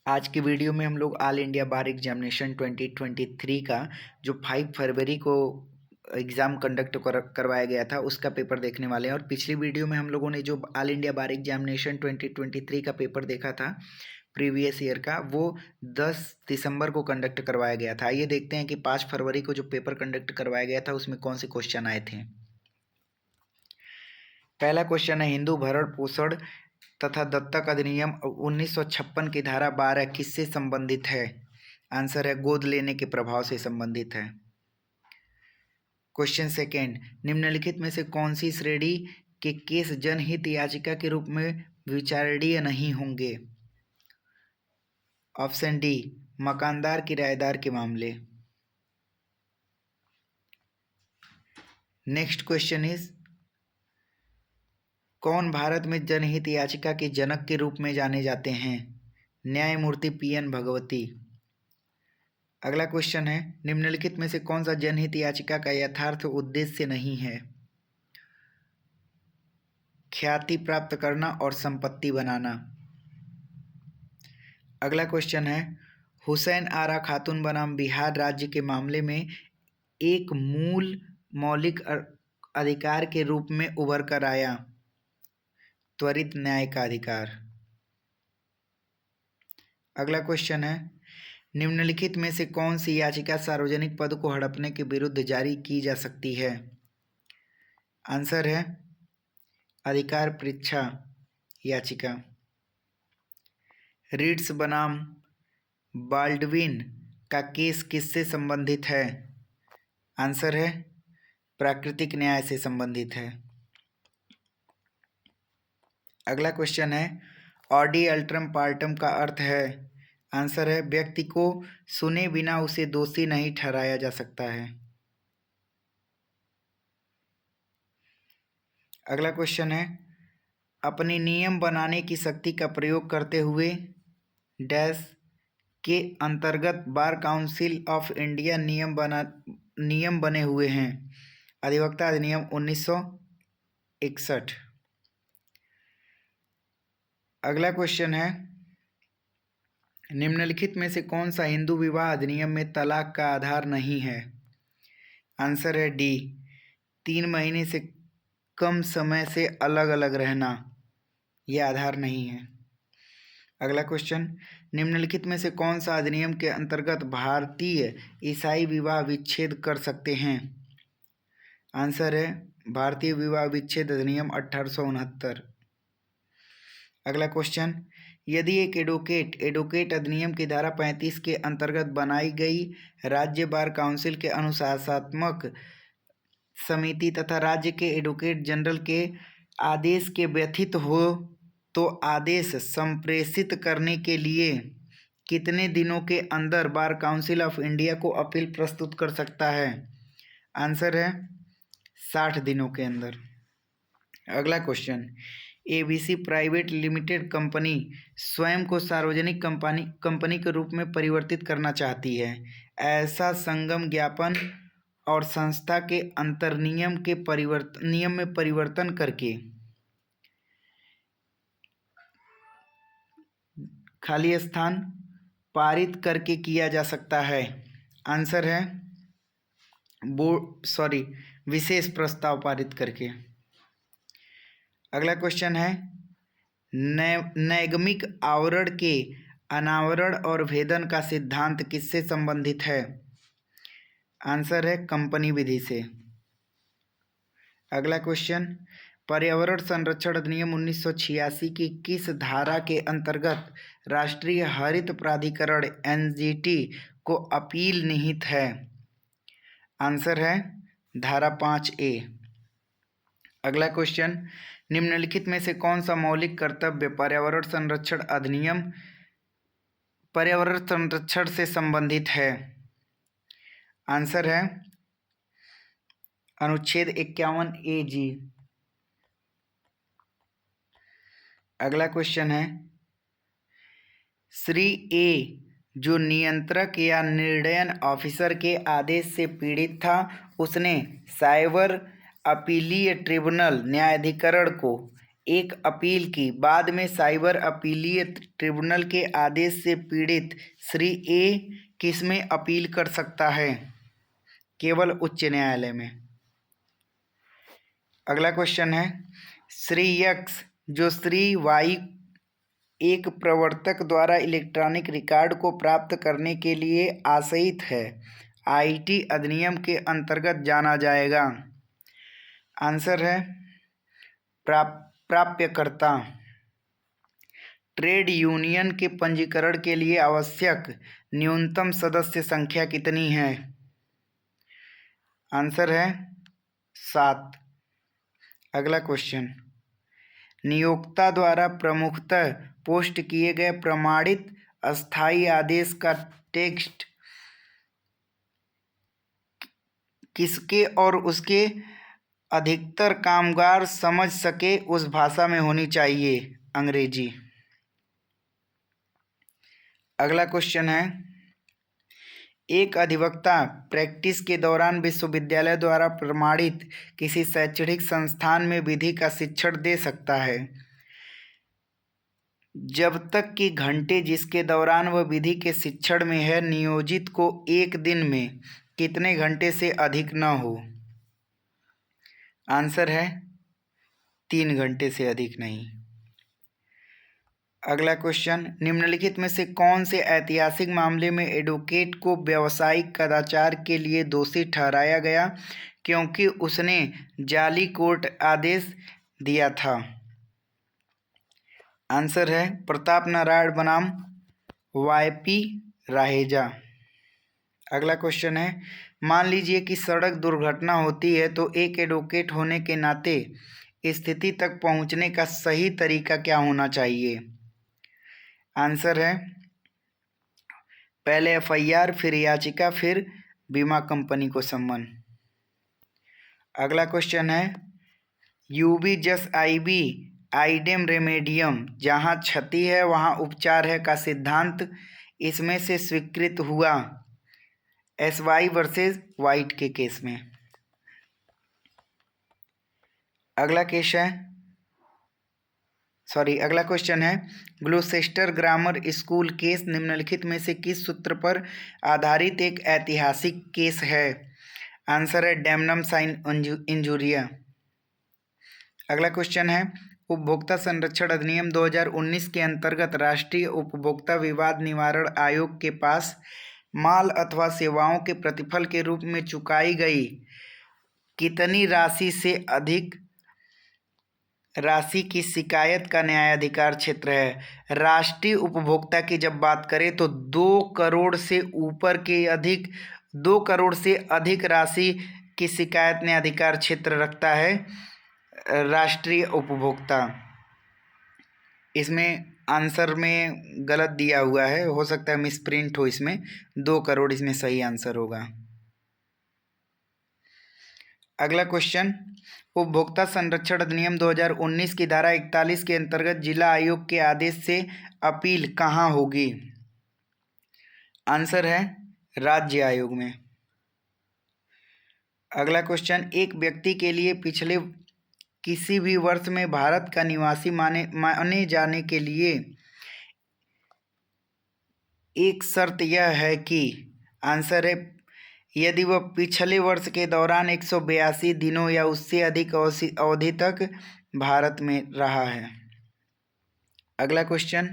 आज की वीडियो में हम लोग ऑल इंडिया बार एग्जामिनेशन 2023 का जो 5 फरवरी को एग्ज़ाम कंडक्ट करवाया गया था उसका पेपर देखने वाले हैं। और पिछली वीडियो में हम लोगों ने जो ऑल इंडिया बार एग्जामिनेशन 2023 का पेपर देखा था प्रीवियस ईयर का, वो 10 दिसंबर को कंडक्ट करवाया गया था। आइए देखते हैं कि 5 फरवरी को जो पेपर कंडक्ट करवाया गया था उसमें कौन से क्वेश्चन आए थे। पहला क्वेश्चन है, हिंदू भरण पोषण तथा दत्तक अधिनियम 1956 की धारा 12 किससे संबंधित है? आंसर है गोद लेने के प्रभाव से संबंधित है। क्वेश्चन सेकेंड, निम्नलिखित में से कौन सी श्रेणी के केस जनहित याचिका के रूप में विचारणीय नहीं होंगे? ऑप्शन डी, मकानदार किराएदार के मामले। नेक्स्ट क्वेश्चन इज, कौन भारत में जनहित याचिका के जनक के रूप में जाने जाते हैं? न्यायमूर्ति पीएन भगवती। अगला क्वेश्चन है, निम्नलिखित में से कौन सा जनहित याचिका का यथार्थ उद्देश्य नहीं है? ख्याति प्राप्त करना और संपत्ति बनाना। अगला क्वेश्चन है, हुसैन आरा खातून बनाम बिहार राज्य के मामले में एक मूल मौलिक अधिकार के रूप में उभर कर आया त्वरित न्याय का अधिकार। अगला क्वेश्चन है, निम्नलिखित में से कौन सी याचिका सार्वजनिक पद को हड़पने के विरुद्ध जारी की जा सकती है? आंसर है अधिकार परीक्षा याचिका। रीड्स बनाम बाल्डविन का केस किससे संबंधित है? आंसर है प्राकृतिक न्याय से संबंधित है। अगला क्वेश्चन है, ऑडी अल्ट्रम पार्टम का अर्थ है? आंसर है व्यक्ति को सुने बिना उसे दोषी नहीं ठहराया जा सकता है। अगला क्वेश्चन है, अपने नियम बनाने की शक्ति का प्रयोग करते हुए डैश के अंतर्गत बार काउंसिल ऑफ इंडिया नियम बने हुए हैं। अधिवक्ता अधिनियम 1961। अगला क्वेश्चन है, निम्नलिखित में से कौन सा हिंदू विवाह अधिनियम में तलाक का आधार नहीं है? आंसर है डी, 3 महीने से कम समय से अलग अलग रहना, यह आधार नहीं है। अगला क्वेश्चन, निम्नलिखित में से कौन सा अधिनियम के अंतर्गत भारतीय ईसाई विवाह विच्छेद कर सकते हैं? आंसर है भारतीय विवाह विच्छेद अधिनियम 1869। अगला क्वेश्चन, यदि एक एडवोकेट अधिनियम की धारा 35 के अंतर्गत बनाई गई राज्य बार काउंसिल के अनुशासनात्मक समिति तथा राज्य के एडवोकेट जनरल के आदेश के व्यथित हो तो आदेश संप्रेषित करने के लिए कितने दिनों के अंदर बार काउंसिल ऑफ इंडिया को अपील प्रस्तुत कर सकता है? आंसर है 60 दिनों के अंदर। अगला question, ABC private limited company स्वयं को सार्वजनिक कंपनी के रूप में परिवर्तित करना चाहती है। ऐसा संगम ज्ञापन और संस्था के अंतर्नियम नियम में परिवर्तन करके खाली स्थान पारित करके किया जा सकता है। आंसर है विशेष प्रस्ताव पारित करके। अगला क्वेश्चन है, नैगमिक आवरण के अनावरण और भेदन का सिद्धांत किससे संबंधित है? आंसर है कंपनी विधि से। अगला क्वेश्चन, पर्यावरण संरक्षण अधिनियम 1986 की किस धारा के अंतर्गत राष्ट्रीय हरित प्राधिकरण एनजीटी को अपील निहित है? आंसर है धारा 5A। अगला क्वेश्चन, निम्नलिखित में से कौन सा मौलिक कर्तव्य पर्यावरण संरक्षण से संबंधित है? आंसर है अनुच्छेद 51A जी। अगला क्वेश्चन है, श्री ए जो नियंत्रक या निर्णयन ऑफिसर के आदेश से पीड़ित था, उसने साइबर अपीलीय ट्रिब्यूनल न्यायाधिकरण को एक अपील की, बाद में साइबर अपीलीय ट्रिब्यूनल के आदेश से पीड़ित श्री ए किसमें अपील कर सकता है? केवल उच्च न्यायालय में। अगला क्वेश्चन है, श्री एक्स जो श्री वाई एक प्रवर्तक द्वारा इलेक्ट्रॉनिक रिकॉर्ड को प्राप्त करने के लिए आशयित है, आईटी अधिनियम के अंतर्गत जाना जाएगा? आंसर है प्राप्यकर्ता। ट्रेड यूनियन के पंजीकरण के लिए आवश्यक न्यूनतम सदस्य संख्या कितनी है? आंसर है 7। अगला क्वेश्चन, नियोक्ता द्वारा प्रमुखतः पोस्ट किए गए प्रमाणित अस्थायी आदेश का टेक्स्ट किसके और उसके अधिकतर कामगार समझ सके उस भाषा में होनी चाहिए? अंग्रेजी। अगला क्वेश्चन है, एक अधिवक्ता प्रैक्टिस के दौरान विश्वविद्यालय द्वारा प्रमाणित किसी शैक्षणिक संस्थान में विधि का शिक्षण दे सकता है जब तक कि घंटे जिसके दौरान वह विधि के शिक्षण में है नियोजित को एक दिन में कितने घंटे से अधिक न हो? आंसर है 3 घंटे से अधिक नहीं। अगला क्वेश्चन, निम्नलिखित में से कौन से ऐतिहासिक मामले में एडवोकेट को व्यावसायिक कदाचार के लिए दोषी ठहराया गया क्योंकि उसने जाली कोर्ट आदेश दिया था? आंसर है प्रताप नारायण बनाम वाईपी राहेजा। अगला क्वेश्चन है, मान लीजिए कि सड़क दुर्घटना होती है तो एक एडवोकेट होने के नाते स्थिति तक पहुंचने का सही तरीका क्या होना चाहिए? आंसर है पहले एफआईआर, फिर याचिका, फिर बीमा कंपनी को सम्मन। अगला क्वेश्चन है, यूबी जस आईबी आइडेम रेमेडियम जहाँ क्षति है वहाँ उपचार है का सिद्धांत इसमें से स्वीकृत हुआ एसवाई वर्सेस वाइट के केस में। अगला क्वेश्चन है, ग्लूसेस्टर ग्रामर स्कूल केस निम्नलिखित में से किस सूत्र पर आधारित एक ऐतिहासिक केस है? आंसर है डैमनम साइन इंजुरिया। अगला क्वेश्चन है, उपभोक्ता संरक्षण अधिनियम 2019 के अंतर्गत राष्ट्रीय उपभोक्ता विवाद निवारण आयोग के पास माल अथवा सेवाओं के प्रतिफल के रूप में चुकाई गई कितनी राशि से अधिक राशि की शिकायत का न्यायाधिकार क्षेत्र है? राष्ट्रीय उपभोक्ता की जब बात करें तो 2 करोड़ से ऊपर के 2 करोड़ से अधिक राशि की शिकायत न्यायाधिकार क्षेत्र रखता है राष्ट्रीय उपभोक्ता। इसमें आंसर में गलत दिया हुआ है, हो सकता है मिसप्रिंट हो, इसमें 2 करोड़ इसमें सही आंसर होगा। अगला क्वेश्चन, उपभोक्ता संरक्षण अधिनियम 2019 की धारा 41 के अंतर्गत जिला आयोग के आदेश से अपील कहाँ होगी? आंसर है राज्य आयोग में। अगला क्वेश्चन, एक व्यक्ति के लिए पिछले किसी भी वर्ष में भारत का निवासी माने जाने के लिए एक शर्त यह है कि, आंसर है यदि वह पिछले वर्ष के दौरान 182 दिनों या उससे अधिक अवधि तक भारत में रहा है। अगला क्वेश्चन,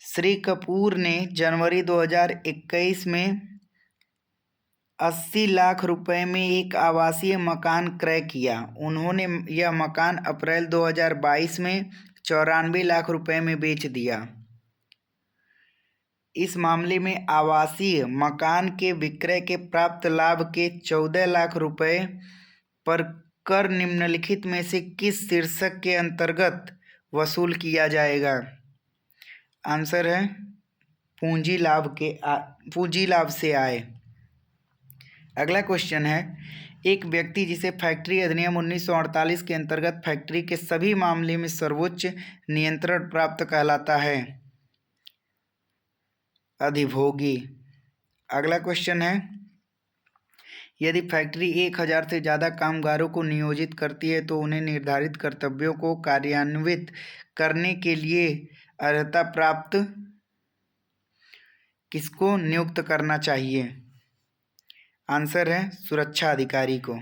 श्री कपूर ने जनवरी 2021 में 80 लाख रुपए में एक आवासीय मकान क्रय किया। उन्होंने यह मकान अप्रैल 2022 में 94 लाख रुपए में बेच दिया। इस मामले में आवासीय मकान के विक्रय के प्राप्त लाभ के 14 लाख रुपए पर कर निम्नलिखित में से किस शीर्षक के अंतर्गत वसूल किया जाएगा? आंसर है पूंजी लाभ से आय। अगला क्वेश्चन है, एक व्यक्ति जिसे फैक्ट्री अधिनियम 1948 के अंतर्गत फैक्ट्री के सभी मामले में सर्वोच्च नियंत्रण प्राप्त कहलाता है? अधिभोगी। अगला क्वेश्चन है, यदि फैक्ट्री 1000 से ज़्यादा कामगारों को नियोजित करती है तो उन्हें निर्धारित कर्तव्यों को कार्यान्वित करने के लिए अर्हता प्राप्त किसको नियुक्त करना चाहिए? आंसर है सुरक्षा अधिकारी को।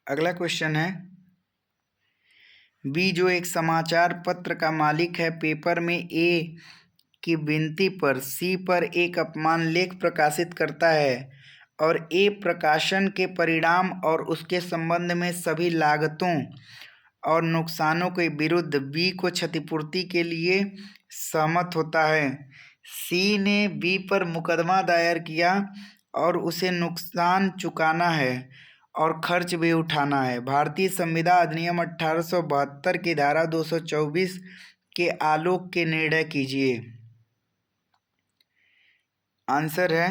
अगला क्वेश्चन है, बी जो एक समाचार पत्र का मालिक है, पेपर में ए की विनती पर सी पर एक अपमान लेख प्रकाशित करता है और ए प्रकाशन के परिणाम और उसके संबंध में सभी लागतों और नुकसानों के विरुद्ध बी को क्षतिपूर्ति के लिए सहमत होता है। सी ने बी पर मुकदमा दायर किया और उसे नुकसान चुकाना है और खर्च भी उठाना है। भारतीय संविदा अधिनियम 1872 की धारा 224 के आलोक के निर्णय कीजिए। आंसर है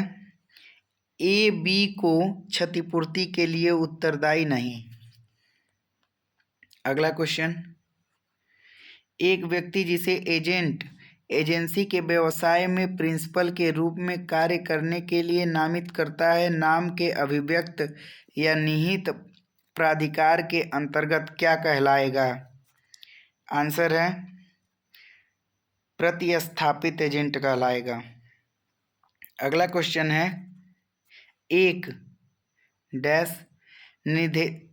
ए बी को क्षतिपूर्ति के लिए उत्तरदायी नहीं। अगला क्वेश्चन, एक व्यक्ति जिसे एजेंट एजेंसी के व्यवसाय में प्रिंसिपल के रूप में कार्य करने के लिए नामित करता है, नाम के अभिव्यक्त या निहित प्राधिकार के अंतर्गत क्या कहलाएगा? आंसर है प्रतिस्थापित एजेंट कहलाएगा। अगला क्वेश्चन है, एक डैश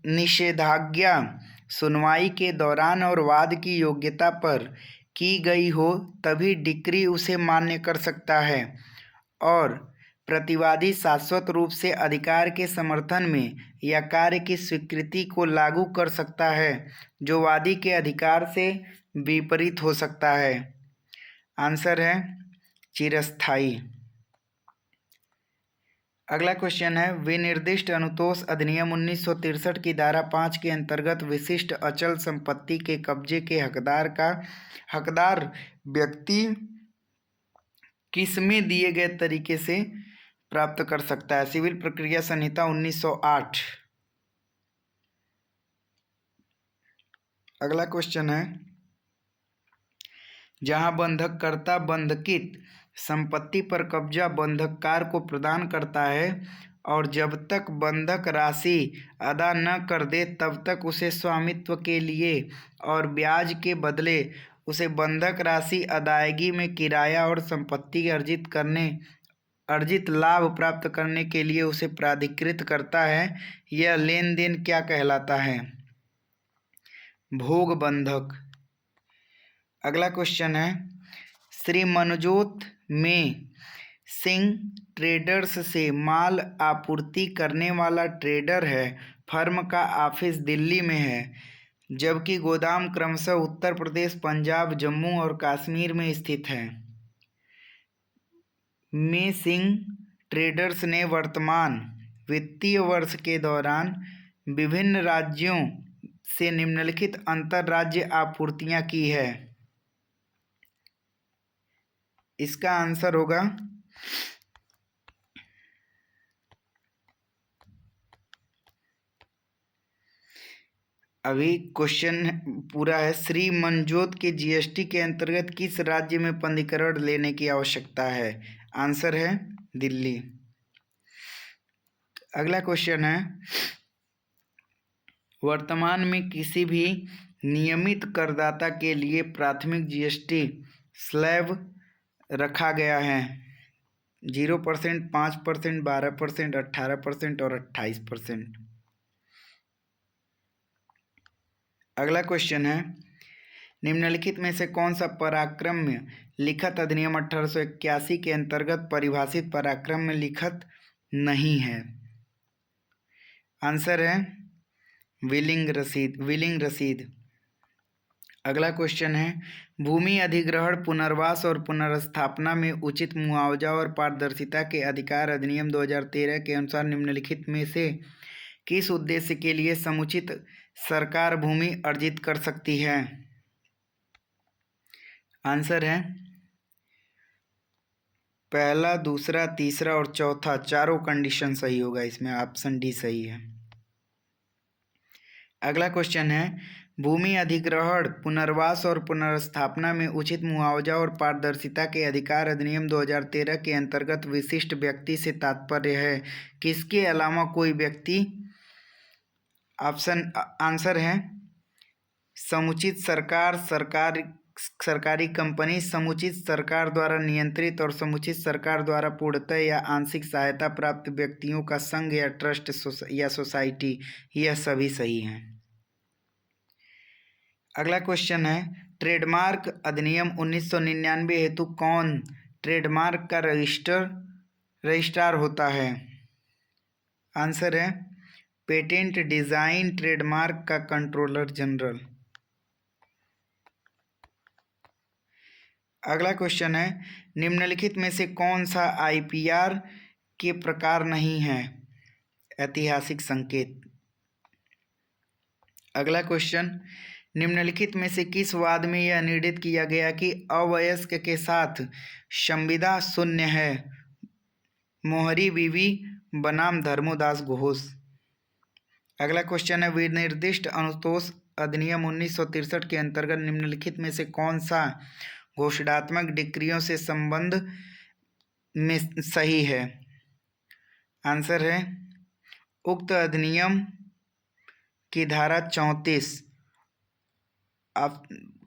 निषेधाज्ञा सुनवाई के दौरान और वाद की योग्यता पर की गई हो तभी डिक्री उसे मान्य कर सकता है और प्रतिवादी शाश्वत रूप से अधिकार के समर्थन में या कार्य की स्वीकृति को लागू कर सकता है जो वादी के अधिकार से विपरीत हो सकता है। आंसर है चिरस्थायी। अगला क्वेश्चन है, विनिर्दिष्ट अनुतोष अधिनियम 1963 की धारा 5 के अंतर्गत विशिष्ट अचल संपत्ति के कब्जे के हकदार व्यक्ति किसमें दिए गए तरीके से प्राप्त कर सकता है? सिविल प्रक्रिया संहिता 1908। अगला क्वेश्चन है, जहां बंधककर्ता बंधकित संपत्ति पर कब्जा बंधककार को प्रदान करता है और जब तक बंधक राशि अदा न कर दे तब तक उसे स्वामित्व के लिए और ब्याज के बदले उसे बंधक राशि अदायगी में किराया और संपत्ति अर्जित लाभ प्राप्त करने के लिए उसे प्राधिकृत करता है, यह लेन देन क्या कहलाता है? भोग बंधक। अगला क्वेश्चन है, श्री मनोजोत में सिंह ट्रेडर्स से माल आपूर्ति करने वाला ट्रेडर है। फर्म का ऑफिस दिल्ली में है जबकि गोदाम क्रमशः उत्तर प्रदेश, पंजाब, जम्मू और कश्मीर में स्थित है। में सिंह ट्रेडर्स ने वर्तमान वित्तीय वर्ष के दौरान विभिन्न राज्यों से निम्नलिखित अंतर राज्य आपूर्तियां की है। इसका आंसर होगा अभी क्वेश्चन पूरा है, श्री मनजोत के जीएसटी के अंतर्गत किस राज्य में पंजीकरण लेने की आवश्यकता है? आंसर है दिल्ली। अगला क्वेश्चन है, वर्तमान में किसी भी नियमित करदाता के लिए प्राथमिक जीएसटी स्लैब रखा गया है 0%, 5%, 12%, 18% और 28%। अगला क्वेश्चन है, निम्नलिखित में से कौन सा पराक्रम्य लिखत अधिनियम 1881 के अंतर्गत परिभाषित पराक्रम्य लिखत नहीं है? आंसर है विलिंग रसीद। अगला क्वेश्चन है, भूमि अधिग्रहण, पुनर्वास और पुनर्स्थापना में उचित मुआवजा और पारदर्शिता के अधिकार अधिनियम 2013 के अनुसार निम्नलिखित में से किस उद्देश्य के लिए समुचित सरकार भूमि अर्जित कर सकती है? आंसर है पहला, दूसरा, तीसरा और चौथा, चारों कंडीशन सही होगा इसमें, ऑप्शन डी सही है। अगला क्वेश्चन है, भूमि अधिग्रहण, पुनर्वास और पुनर्स्थापना में उचित मुआवजा और पारदर्शिता के अधिकार अधिनियम 2013 के अंतर्गत विशिष्ट व्यक्ति से तात्पर्य है किसके अलावा कोई व्यक्ति। आंसर है समुचित सरकार, सरकारी कंपनी, समुचित सरकार द्वारा नियंत्रित और समुचित सरकार द्वारा पूर्णतः या आंशिक सहायता प्राप्त व्यक्तियों का संघ या ट्रस्ट या सोसाइटी, यह सभी सही हैं। अगला क्वेश्चन है ट्रेडमार्क अधिनियम 1999 हेतु कौन ट्रेडमार्क का रजिस्ट्रार होता है। आंसर है पेटेंट डिजाइन ट्रेडमार्क का कंट्रोलर जनरल। अगला क्वेश्चन है निम्नलिखित में से कौन सा आईपीआर के प्रकार नहीं है। ऐतिहासिक संकेत। अगला क्वेश्चन निम्नलिखित में से किस वाद में यह निर्णित किया गया कि अवयस्क के साथ संविदा शून्य है। मोहरी बीवी बनाम धर्मोदास घोष। अगला क्वेश्चन है विनिर्दिष्ट अनुतोष अधिनियम 1963 के अंतर्गत निम्नलिखित में से कौन सा घोषणात्मक डिक्रियों से संबंध में सही है। आंसर है उक्त अधिनियम की धारा 34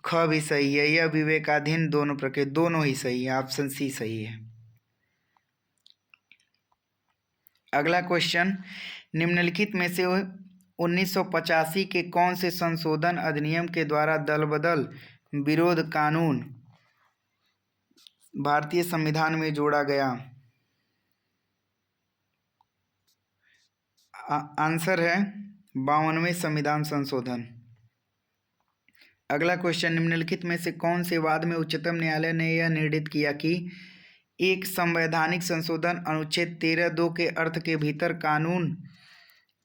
ख भी सही है। यह विवेकाधीन दोनों ही सही है। ऑप्शन सी सही है। अगला क्वेश्चन निम्नलिखित में से 1985 के कौन से संशोधन अधिनियम के द्वारा दल बदल विरोध कानून भारतीय संविधान में जोड़ा गया। आंसर है 52वें संविधान संशोधन। अगला क्वेश्चन निम्नलिखित में से कौन से वाद में उच्चतम न्यायालय ने यह निर्णित किया कि एक संवैधानिक संशोधन अनुच्छेद 13(2) के अर्थ के भीतर कानून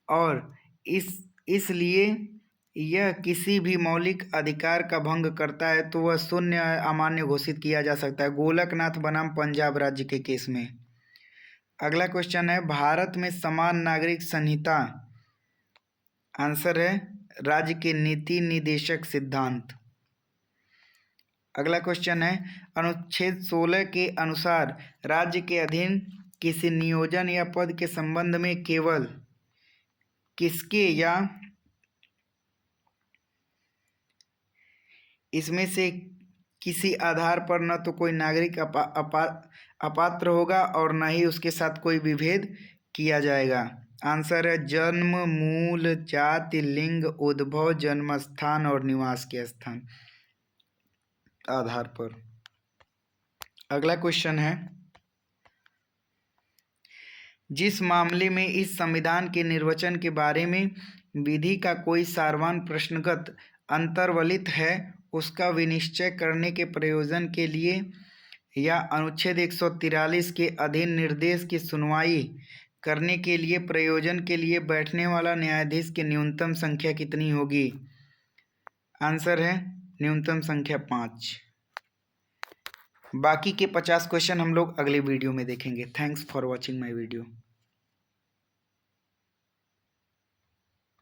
और इसलिए यह किसी भी मौलिक अधिकार का भंग करता है तो वह शून्य अमान्य घोषित किया जा सकता है। गोलकनाथ बनाम पंजाब राज्य के केस में। अगला क्वेश्चन है भारत में समान नागरिक संहिता। आंसर है राज्य के नीति निदेशक सिद्धांत। अगला क्वेश्चन है अनुच्छेद 16 के अनुसार राज्य के अधीन किसी नियोजन या पद के संबंध में केवल किसके या इसमें से किसी आधार पर न तो कोई नागरिक अपात्र होगा और न ही उसके साथ कोई विभेद किया जाएगा। आंसर है जन्म, मूल, जाति, लिंग, उद्भव, जन्म स्थान और निवास के स्थान आधार पर। अगला क्वेश्चन है जिस मामले में इस संविधान के निर्वचन के बारे में विधि का कोई सारवान प्रश्नगत अंतर्वलित है उसका विनिश्चय करने के प्रयोजन के लिए या अनुच्छेद 143 के अधीन निर्देश की सुनवाई करने के लिए प्रयोजन के लिए बैठने वाला न्यायाधीश की न्यूनतम संख्या कितनी होगी। आंसर है न्यूनतम संख्या 5। बाकी के 50 क्वेश्चन हम लोग अगले वीडियो में देखेंगे। Thanks for watching my video.